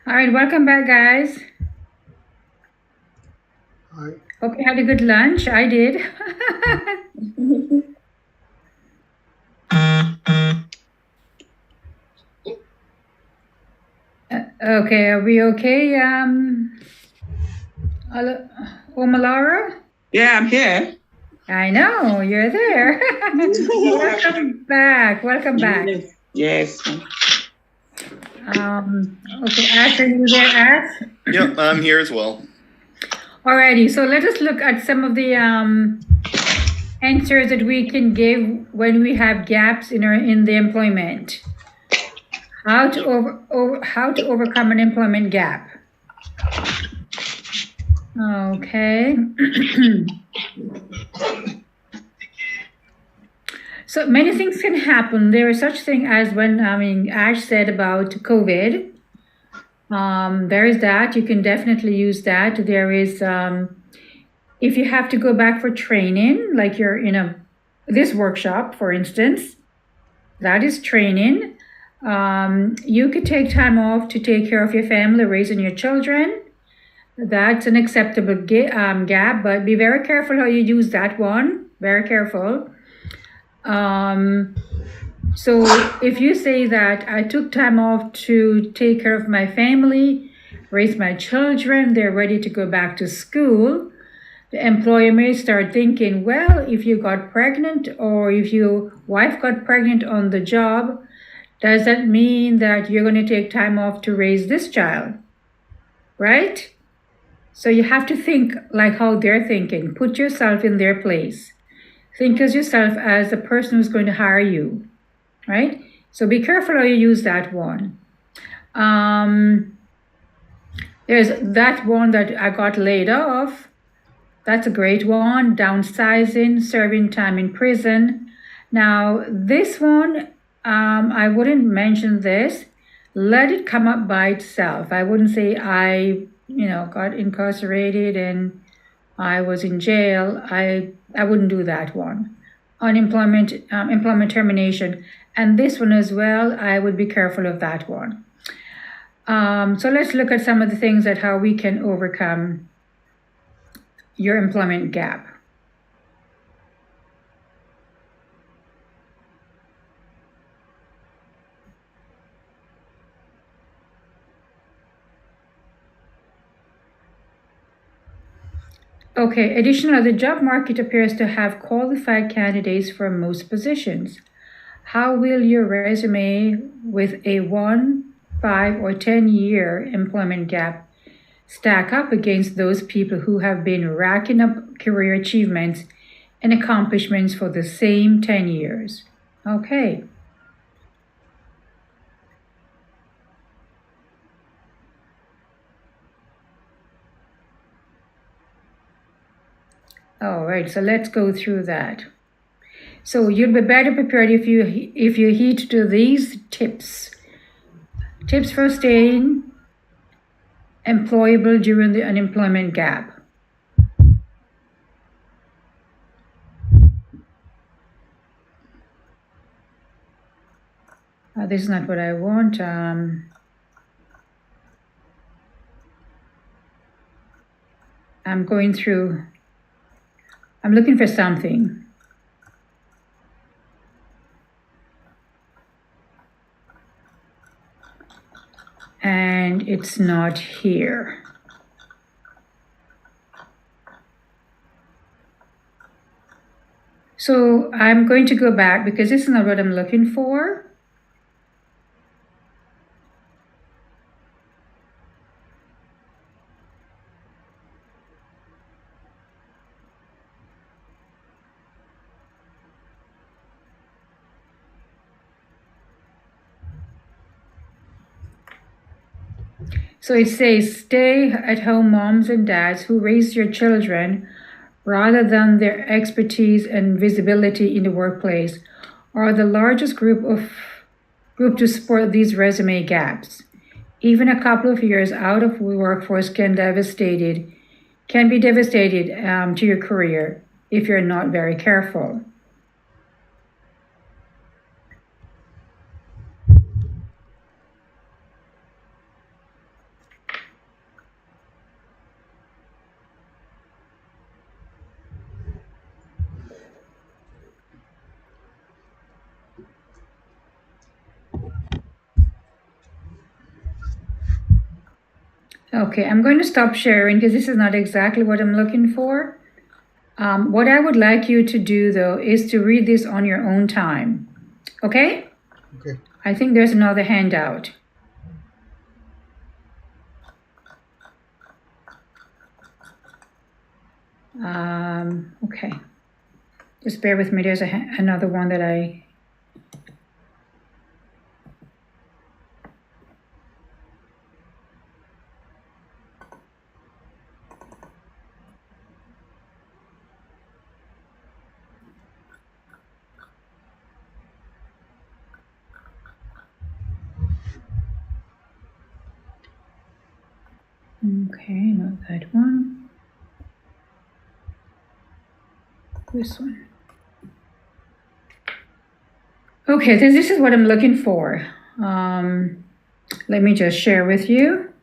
All right, welcome back, guys. Hi. Hope you had a good lunch. I did. Okay, are we okay? Omalara? Yeah, I'm here. I know, you're there. Welcome back. Welcome back. Yes. Okay, Ash, are you there, Ash? Yep, I'm here as well. Alrighty, so let us look at some of the answers that we can give when we have gaps in the employment. How to overcome an employment gap. Okay. So many things can happen. There is such thing as when Ash said about COVID. There is that. You can definitely use that. There is if you have to go back for training, like you're in this workshop, for instance, that is training. You could take time off to take care of your family, raising your children. That's an acceptable gap, but be very careful how you use that one. Very careful. So if you say that I took time off to take care of my family, raise my children, they're ready to go back to school, the employer may start thinking, well, if you got pregnant or if your wife got pregnant on the job, does that mean that you're going to take time off to raise this child? Right? So you have to think like how they're thinking. Put yourself in their place. Think of yourself as the person who's going to hire you, right? So be careful how you use that one. There's that one that I got laid off. That's a great one. Downsizing, serving time in prison. Now, this one, I wouldn't mention this. Let it come up by itself. I wouldn't say I got incarcerated and I was in jail. I wouldn't do that one. Unemployment, employment termination, and this one as well, I would be careful of that one. So let's look at some of the things that how we can overcome your employment gap. Okay, additionally, the job market appears to have qualified candidates for most positions. How will your resume with a 1, 5, or 10-year employment gap stack up against those people who have been racking up career achievements and accomplishments for the same 10 years? Okay. All right, so let's go through that. So you'll be better prepared if you heed to these tips. Tips for staying employable during the unemployment gap. This is not what I want. I'm going through. I'm looking for something. And it's not here. So I'm going to go back because this is not what I'm looking for. So it says, stay at home moms and dads who raise your children rather than their expertise and visibility in the workplace are the largest group to support these resume gaps. Even a couple of years out of the workforce can be devastated to your career if you're not very careful. Okay, I'm going to stop sharing because this is not exactly what I'm looking for. What I would like you to do, though, is to read this on your own time. Okay? Okay. I think there's another handout. Okay. Just bear with me. There's another one that I... Okay, not that one. This one. Okay, this is what I'm looking for. Let me just share with you.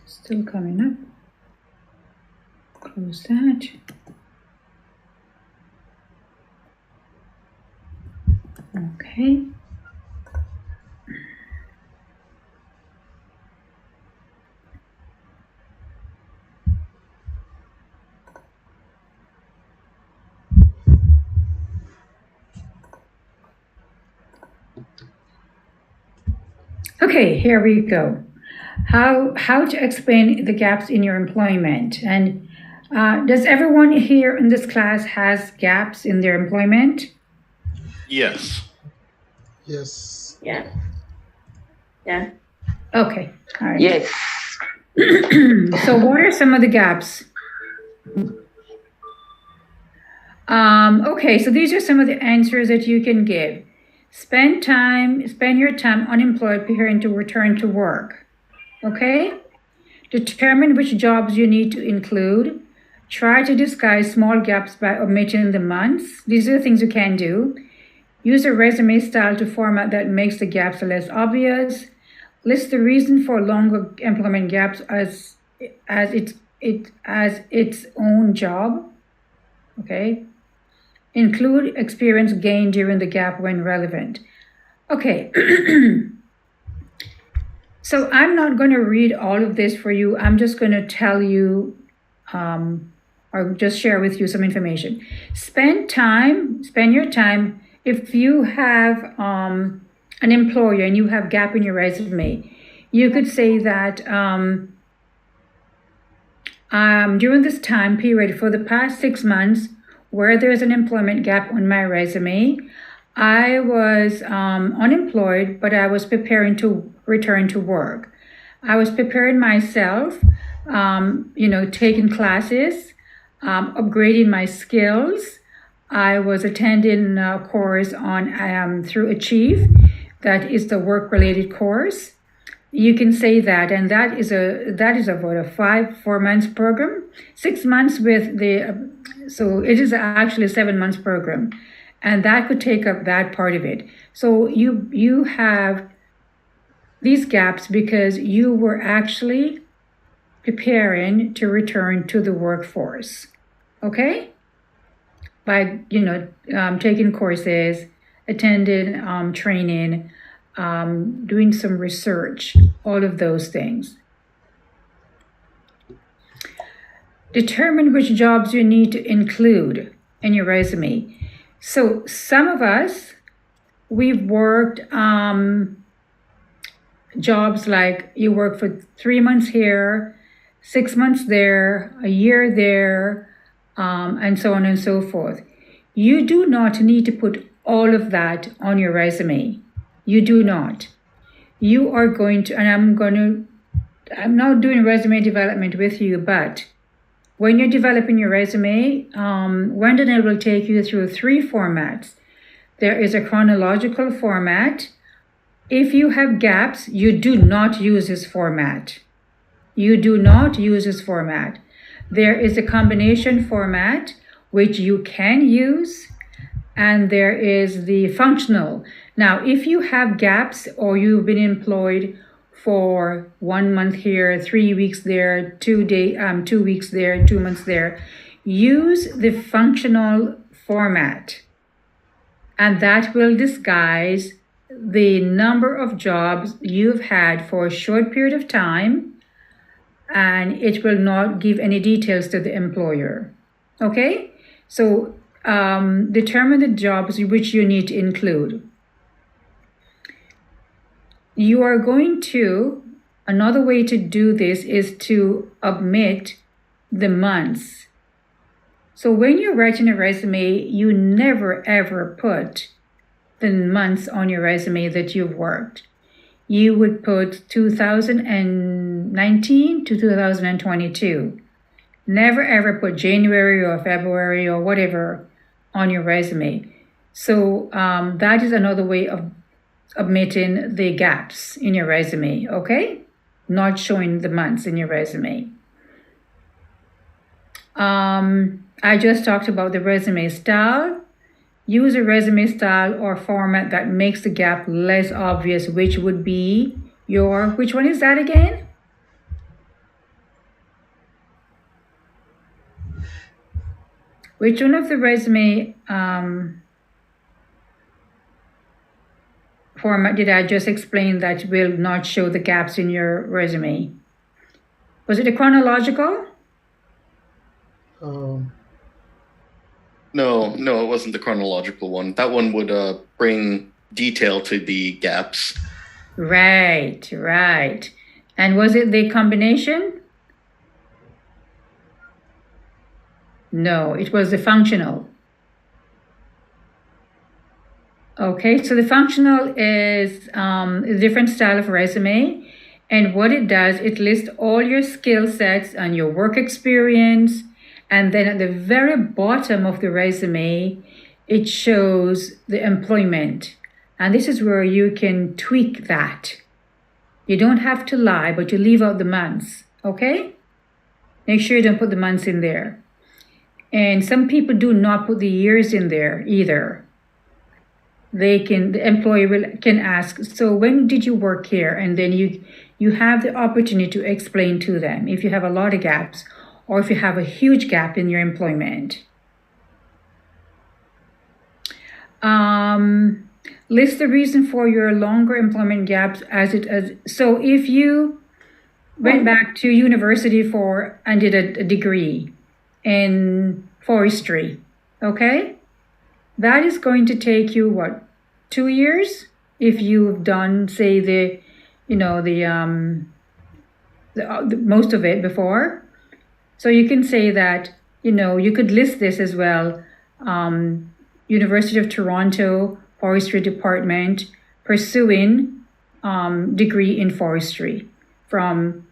Still coming up. Close that. Okay. Okay, here we go. How to explain the gaps in your employment. And does everyone here in this class has gaps in their employment? Yes. Yes. Yeah. Yeah. Okay, all right. Yes. So what are some of the gaps? Okay, so these are some of the answers that you can give. Spend your time unemployed preparing to return to work. Okay? Determine which jobs you need to include. Try to disguise small gaps by omitting the months. These are the things you can do. Use a resume style to format that makes the gaps less obvious. List the reason for longer employment gaps as its own job. Okay? Include experience gained during the gap when relevant. Okay. So I'm not going to read all of this for you. I'm just going to tell you or just share with you some information. Spend your time. If you have an employer and you have gap in your resume, you could say that during this time period for the past 6 months, where there's an employment gap on my resume, I was unemployed, but I was preparing to return to work. I was preparing myself, taking classes, upgrading my skills. I was attending a course on through Achieve. That is the work-related course. You can say that, and that is about a 4 months program, 6 months with the. So it is actually a 7 months program, and that could take up that part of it. So you have these gaps because you were actually preparing to return to the workforce, okay? By taking courses, attending training, doing some research, all of those things. Determine which jobs you need to include in your resume. So some of us, we've worked jobs like you work for 3 months here, 6 months there, a year there, and so on and so forth. You do not need to put all of that on your resume. You do not. You are going to, and I'm not doing resume development with you, but when you're developing your resume, Wendenell will take you through 3 formats. There is a chronological format. If you have gaps, you do not use this format. You do not use this format. There is a combination format, which you can use, and there is the functional. Now, if you have gaps or you've been employed for 1 month here, 3 weeks there, 2 weeks there, 2 months there, use the functional format, and that will disguise the number of jobs you've had for a short period of time, and it will not give any details to the employer. Okay? So determine the jobs which you need to include. You are going to, another way to do this is to omit the months. So when you're writing a resume, you never ever put the months on your resume that you've worked. You would put 2019 to 2022. Never ever put January or February or whatever on your resume. So that is another way of omitting the gaps in your resume, okay? Not showing the months in your resume. I just talked about the resume style. Use a resume style or format that makes the gap less obvious, which would be which one is that again? Which one of the resume format did I just explain that will not show the gaps in your resume? Was it a chronological? No, it wasn't the chronological one. That one would bring detail to the gaps. Right. And was it the combination? No, it was the functional. Okay, so the functional is a different style of resume. And what it does, it lists all your skill sets and your work experience. And then at the very bottom of the resume, it shows the employment. And this is where you can tweak that. You don't have to lie, but you leave out the months, okay? Make sure you don't put the months in there. And some people do not put the years in there either. The employer can ask, so when did you work here? And then you have the opportunity to explain to them if you have a lot of gaps or if you have a huge gap in your employment. List the reason for your longer employment gaps so if you went back to university and did a degree in forestry, okay? That is going to take you 2 years if you've done, say, the most of it before. So you can say that, you could list this as well. University of Toronto Forestry Department pursuing degree in forestry from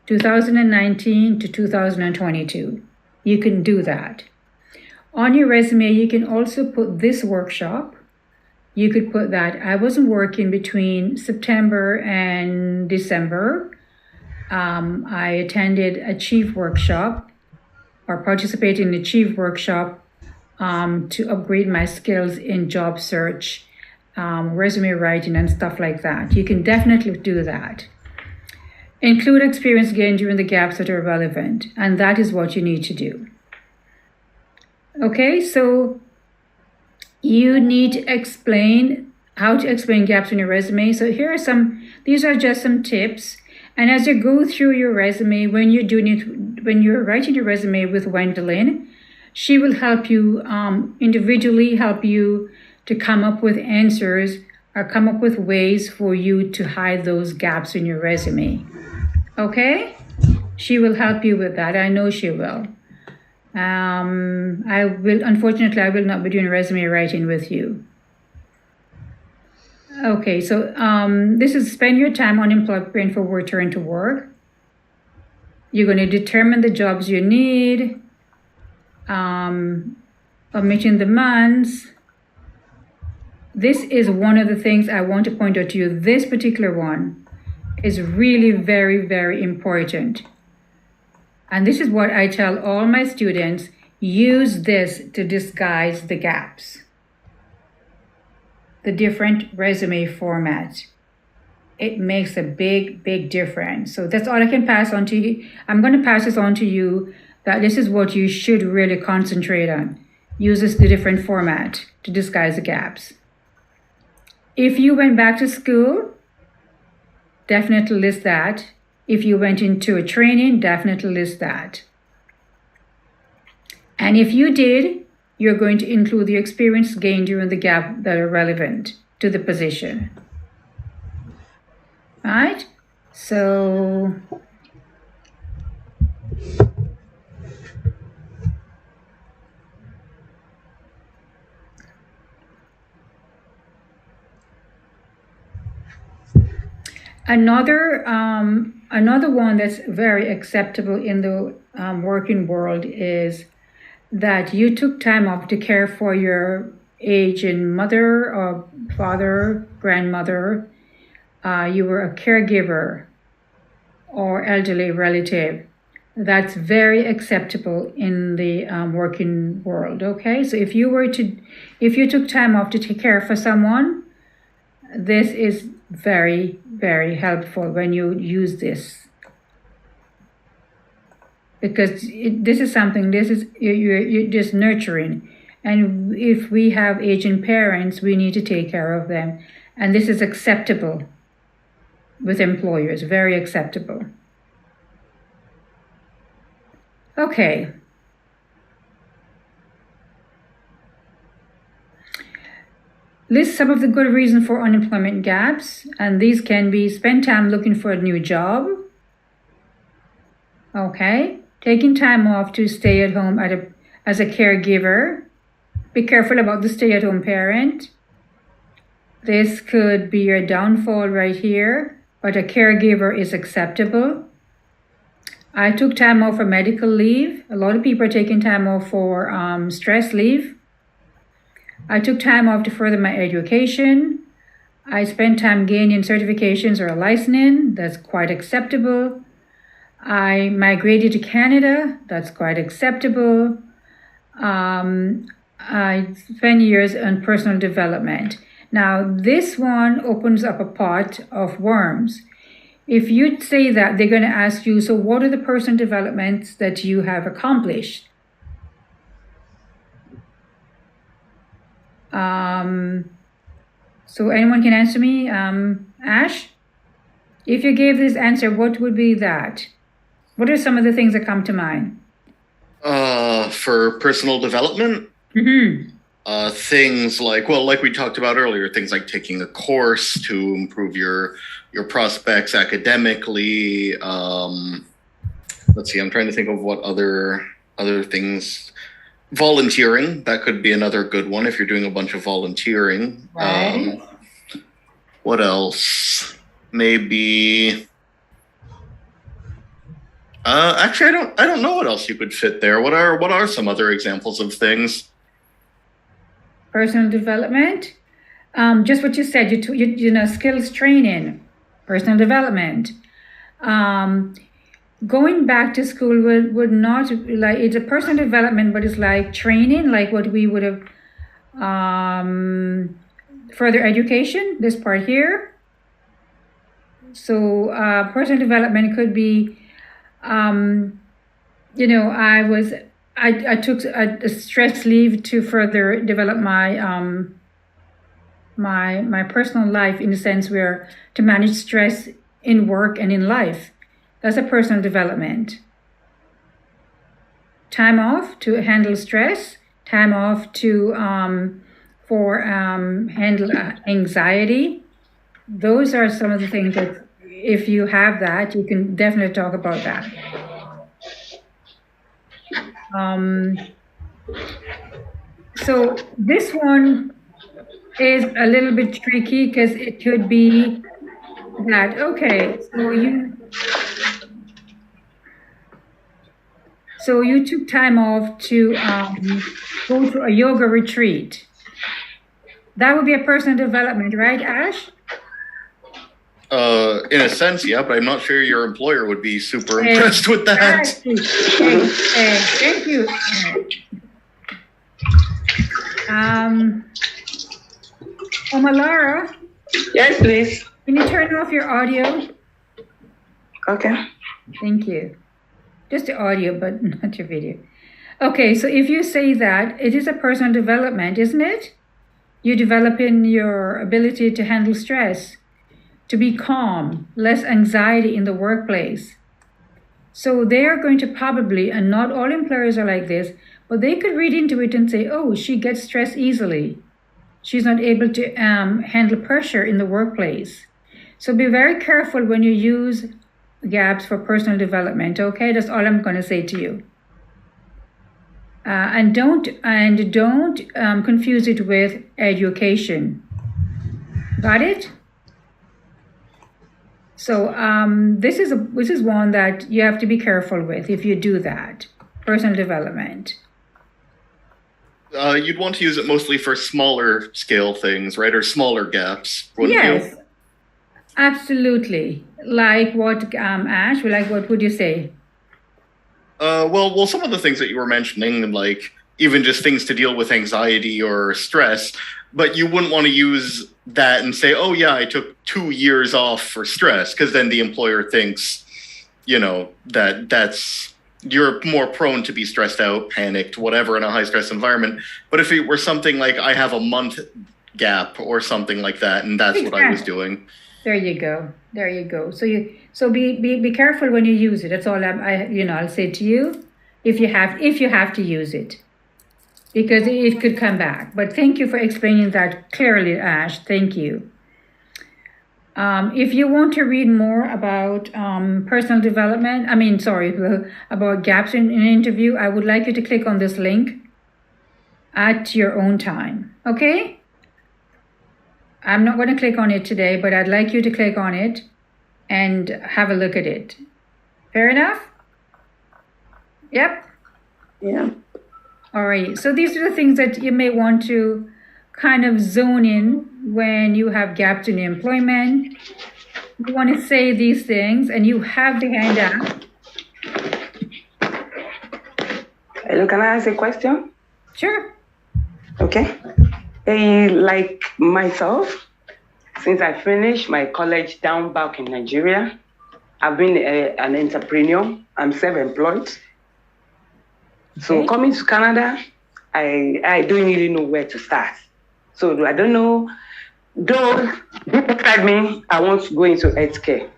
2019 to 2022. You can do that. On your resume, you can also put this workshop. You could put that I wasn't working between September and December. I attended a chief workshop or participated in a chief workshop to upgrade my skills in job search, resume writing, and stuff like that. You can definitely do that. Include experience gained during the gaps that are relevant, and that is what you need to do. Okay, so you need to explain how to explain gaps in your resume. So these are just some tips. And as you go through your resume, when you're writing your resume with Wendelin, she will help you individually help you to come up with answers or come up with ways for you to hide those gaps in your resume. Okay? She will help you with that. I know she will. Unfortunately, I will not be doing resume writing with you. Okay, so this is spend your time unemployed preparing for return to work. You're going to determine the jobs you need, omitting the months. This is one of the things I want to point out to you. This particular one is really very, very important. And this is what I tell all my students, use this to disguise the gaps. the different resume format. It makes a big, big difference. So that's all I can pass on to you. I'm going to pass this on to you, that this is what you should really concentrate on. Uses the different format to disguise the gaps. If you went back to school, definitely list that. If you went into a training, definitely list that. And if you did, you're going to include the experience gained during the gap that are relevant to the position. All right? So another one that's very acceptable in the working world is that you took time off to care for your aging mother or father, grandmother. You were a caregiver or elderly relative. That's very acceptable in the working world. Okay, so if you took time off to take care for someone, this is very, very helpful when you use this, because this is you're just nurturing. And if we have aging parents, we need to take care of them, and this is acceptable with employers, very acceptable. Okay. List some of the good reasons for unemployment gaps, and these can be spend time looking for a new job. Okay. Taking time off to stay at home as a caregiver. Be careful about the stay-at-home parent. This could be your downfall right here, but a caregiver is acceptable. I took time off for medical leave. A lot of people are taking time off for stress leave. I took time off to further my education. I spent time gaining certifications or licensing. That's quite acceptable. I migrated to Canada. That's quite acceptable. I spent years on personal development. Now, this one opens up a pot of worms. If you say that, they're going to ask you, so what are the personal developments that you have accomplished? So anyone can answer me? Ash? If you gave this answer, what would be that? What are some of the things that come to mind? For personal development? Mm-hmm. Things like we talked about earlier, things like taking a course to improve your prospects academically. Let's see, I'm trying to think of what other things. Volunteering, that could be another good one if you're doing a bunch of volunteering. Right. What else? Maybe. Actually, I don't know what else you could fit there. What are some other examples of things? Personal development. Just what you said. Skills training, personal development. Going back to school would not, like, it's a personal development, but it's like training, like what we would have, further education, this part here. So personal development could be, I took a stress leave to further develop my my personal life, in the sense where to manage stress in work and in life. That's a personal development. Time off to handle stress. Time off to handle anxiety. Those are some of the things that, if you have that, you can definitely talk about that. So this one is a little bit tricky, because it could be that, okay, so you took time off to go to a yoga retreat. That would be a personal development, right, Ash? In a sense, yeah, but I'm not sure your employer would be super impressed with that. Thank you. Omalara, Yes, please. can you turn off your audio? Okay. Thank you. Just the audio, but not your video. Okay, so if you say that, it is a personal development, isn't it? You develop in your ability to handle stress, to be calm, less anxiety in the workplace. So they are going to probably, and not all employers are like this, but they could read into it and say, oh, she gets stressed easily. She's not able to handle pressure in the workplace. So be very careful when you use gaps for personal development, okay? That's all I'm going to say to you. And don't confuse it with education. Got it? So this is one that you have to be careful with if you do that. Personal development. You'd want to use it mostly for smaller scale things, right? Or smaller gaps. Yes, absolutely. Like what, Ash? Like what would you say? Well, some of the things that you were mentioning, like even just things to deal with anxiety or stress, but you wouldn't want to use that and say, oh yeah, I took 2 years off for stress, because then the employer thinks, that's you're more prone to be stressed out, panicked, whatever in a high stress environment. But if it were something like I have a month gap or something like that, and that's what I was doing. There you go. So be careful when you use it. That's all I'll say to you. If you have to use it, because it could come back. But thank you for explaining that clearly, Ash. Thank you. If you want to read more about personal development, about gaps in an interview, I would like you to click on this link at your own time. Okay? I'm not going to click on it today, but I'd like you to click on it and have a look at it. Fair enough? Yep. Yeah. All right. So these are the things that you may want to kind of zone in when you have gaps in employment. You want to say these things, and you have the handout. Hello, can I ask a question? Sure. Okay. Like myself, since I finished my college down back in Nigeria, I've been an entrepreneur. I'm self-employed. So coming to Canada, I don't really know where to start. So I don't know, though people tell me I want to go into healthcare.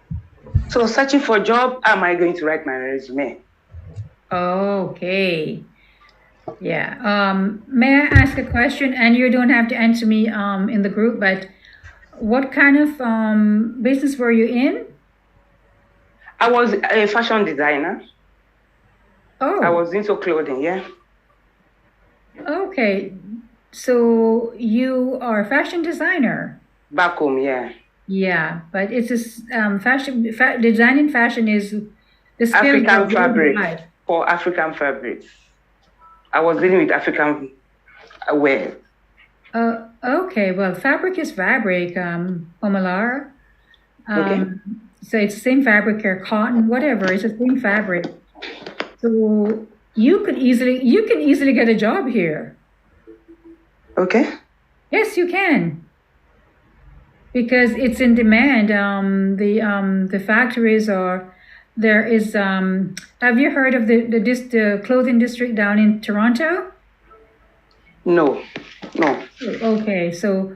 So searching for a job, how am I going to write my resume? Okay. Yeah. May I ask a question? And you don't have to answer me in the group, but what kind of business were you in? I was a fashion designer. Oh. I was into clothing, yeah. Okay. So you are a fashion designer? Back home, yeah. Yeah, but it's a designing fashion is the skill African fabric for African fabrics. I was dealing with African wear. Okay. Well, fabric is fabric, Omalar. Okay. So it's the same fabric or cotton, whatever. It's the same fabric. So you can easily get a job here. Okay. Yes, you can. Because it's in demand. The factories are. There is. Have you heard of the clothing district down in Toronto? No. Okay, so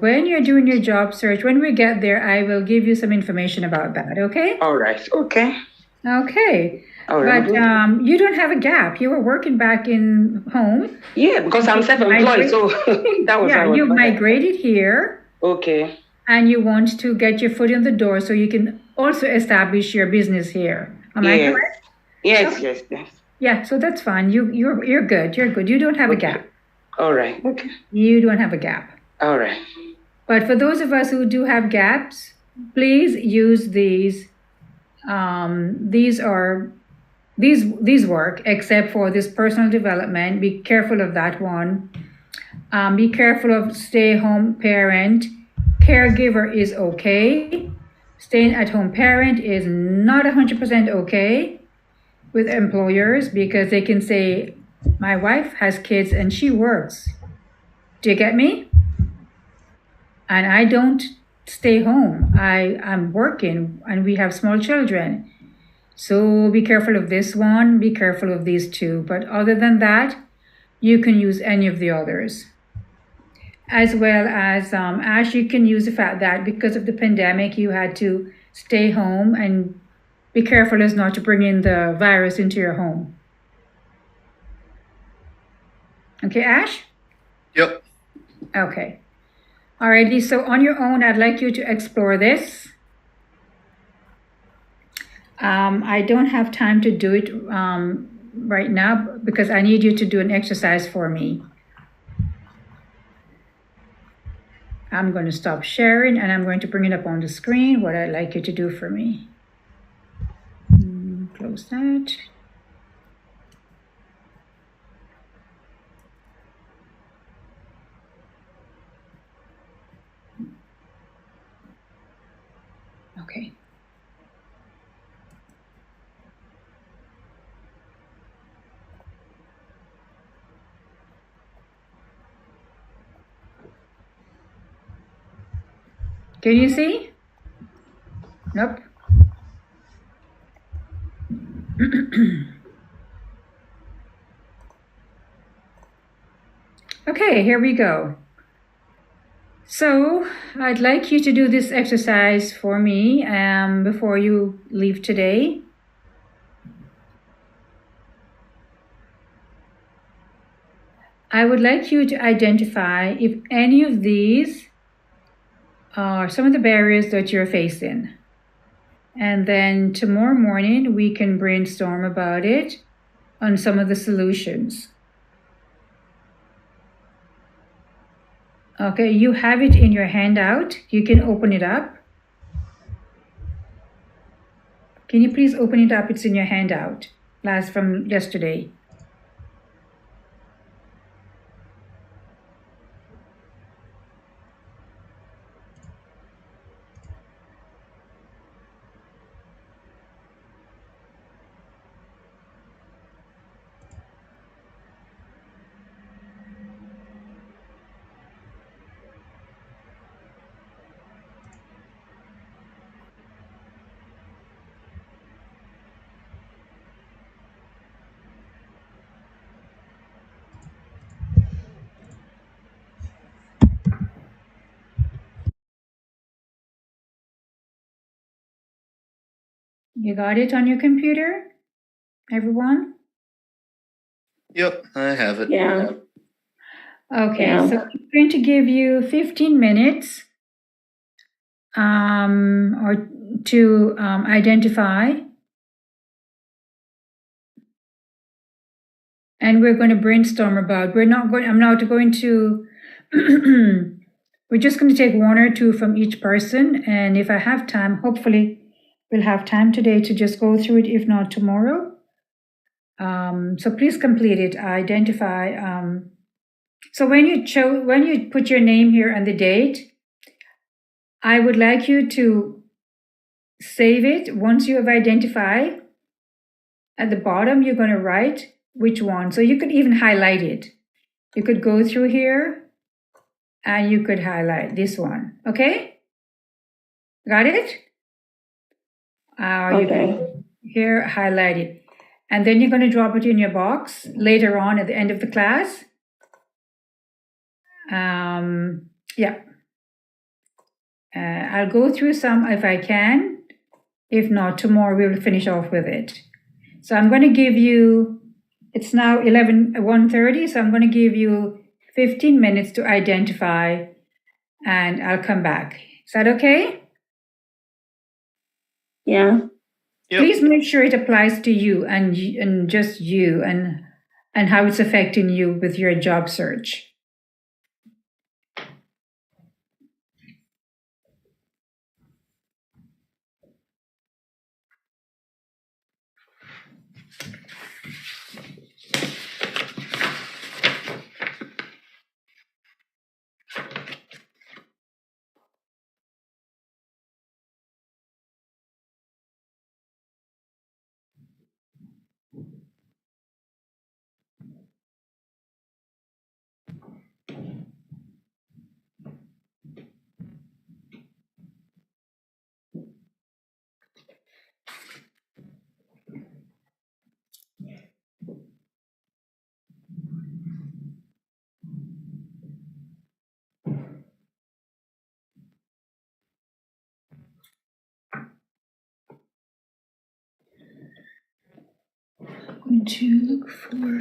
when you're doing your job search, when we get there, I will give you some information about that. Okay? All right. Okay. Okay. All right. But you don't have a gap. You were working back in home. Yeah, because I'm self-employed, so that was. Yeah, you migrated here. Okay. And you want to get your foot in the door so you can also establish your business here. Am I correct? Yes, okay. yes. Yeah, so that's fine. You're good. You're good. You don't have a gap. All right. Okay. You don't have a gap. All right. But for those of us who do have gaps, please use these. These work, except for this personal development. Be careful of that one. Be careful of stay-home parent. Caregiver is okay. Staying at home parent is not 100% okay with employers, because they can say, my wife has kids and she works. Do you get me? and I don't stay home. I'm working, and we have small children. So be careful of this one, be careful of these two. But other than that, you can use any of the others. As well as, Ash, you can use the fact that because of the pandemic, you had to stay home, and be careful as not to bring in the virus into your home. Okay, Ash? Yep. Okay. Alrighty, so on your own, I'd like you to explore this. I don't have time to do it right now because I need you to do an exercise for me. I'm going to stop sharing and I'm going to bring it up on the screen, what I'd like you to do for me. Close that. Okay. Can you see? Nope. Okay, here we go. So I'd like you to do this exercise for me before you leave today. I would like you to identify if any of these are some of the barriers that you're facing. And then tomorrow morning, we can brainstorm about it on some of the solutions. Okay, you have it in your handout. You can open it up. Can you please open it up? It's in your handout, last from yesterday. You got it on your computer, everyone? Yep, I have it. Yeah. Okay, Yeah. so I'm going to give you 15 minutes or to identify. And we're going to brainstorm about, I'm not going to, we're just going to take one or two from each person. And if I have time, hopefully we'll have time today to just go through it, if not tomorrow. So please complete it, identify. So when you put your name here and the date, I would like you to save it. Once you have identified, at the bottom, you're going to write which one. So you could even highlight it. You could go through here and you could highlight this one. Okay? Got it? You can here highlight it. And then you're going to drop it in your box later on at the end of the class. Yeah. I'll go through some if I can. If not, tomorrow we'll finish off with it. So I'm going to give you, it's now 1:30, so I'm going to give you 15 minutes to identify, and I'll come back. Is that okay? Yeah. Yep. Please make sure it applies to you and just you and how it's affecting you with your job search. going to look for.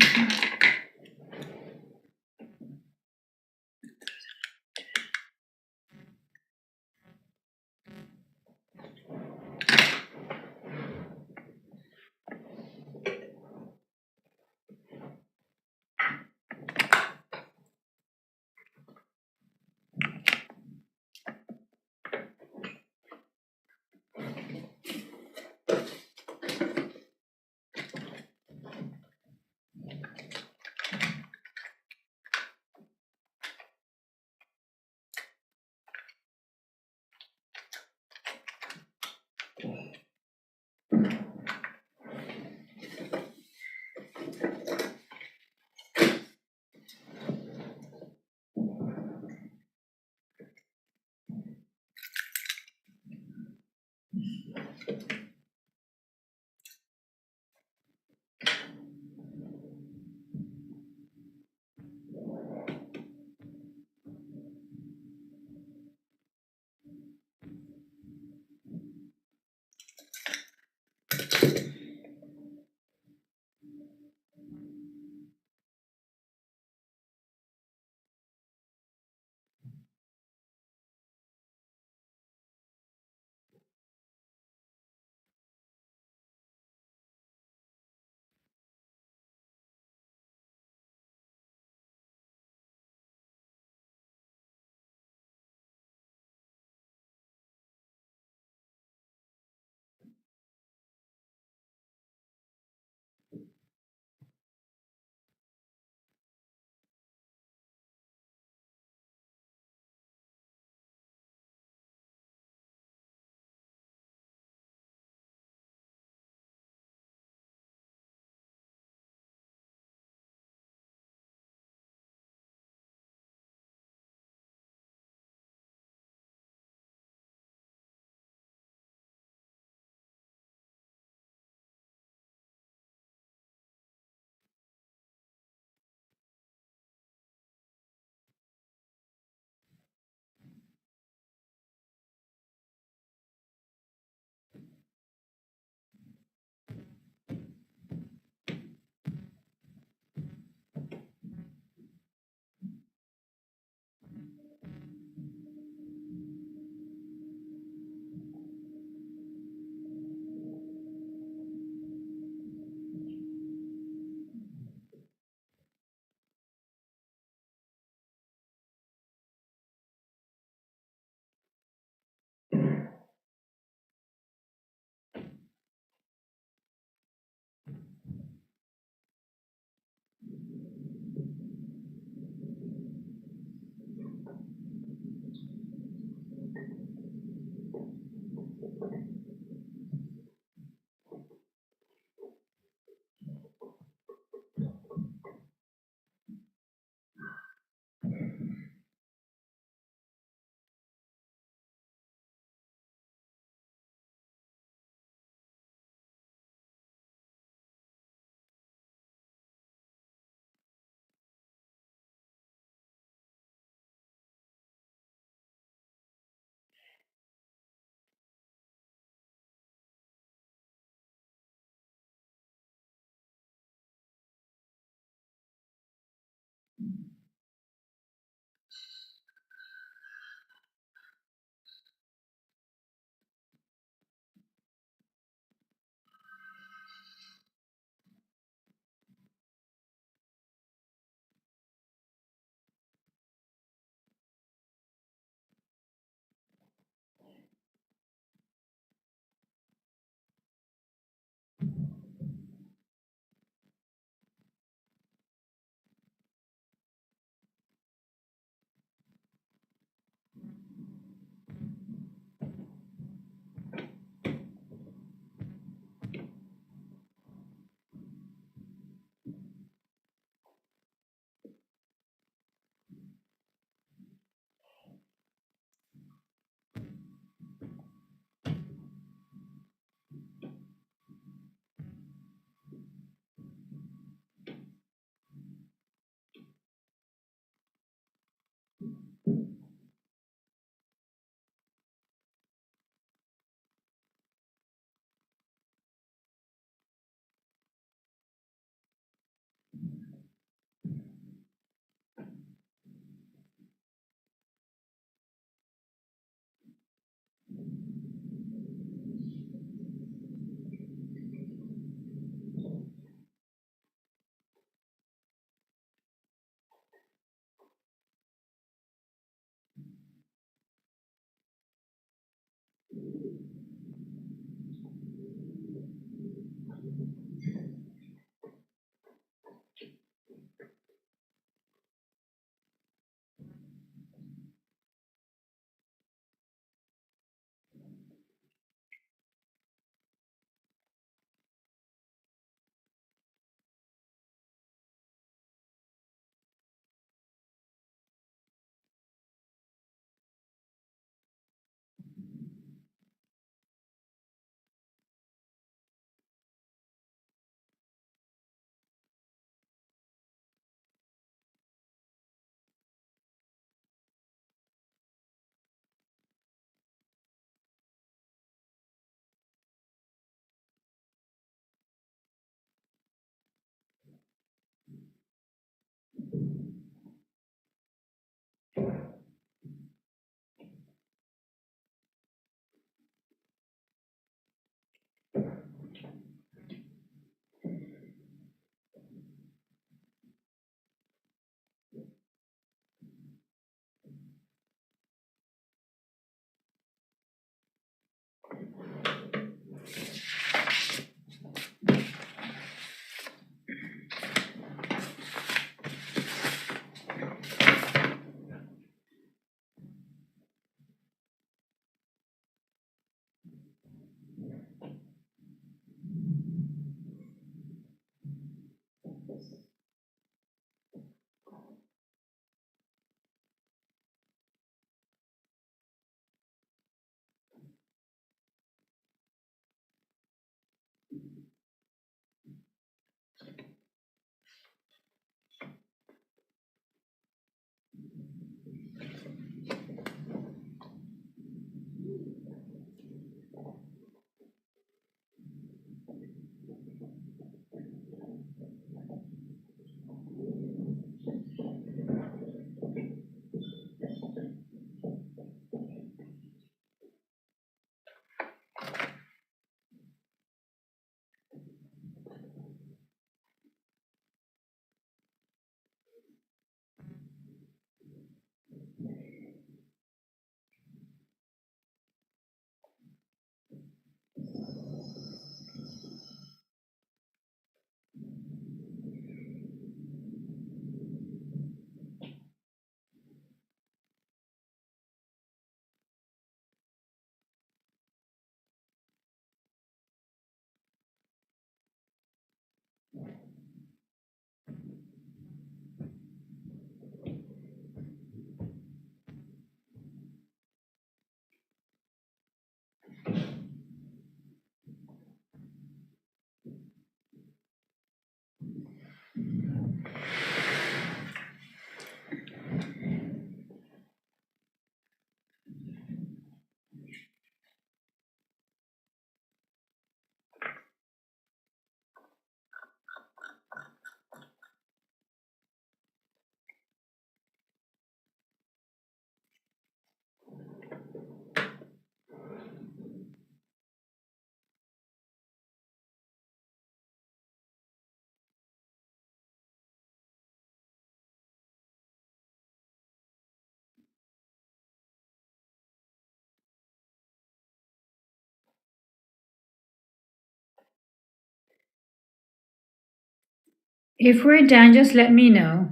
If we're done, just let me know.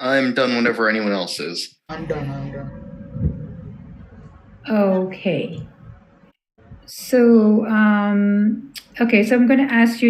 I'm done whenever anyone else is. I'm done. I'm done. Okay. So, okay, so I'm going to ask you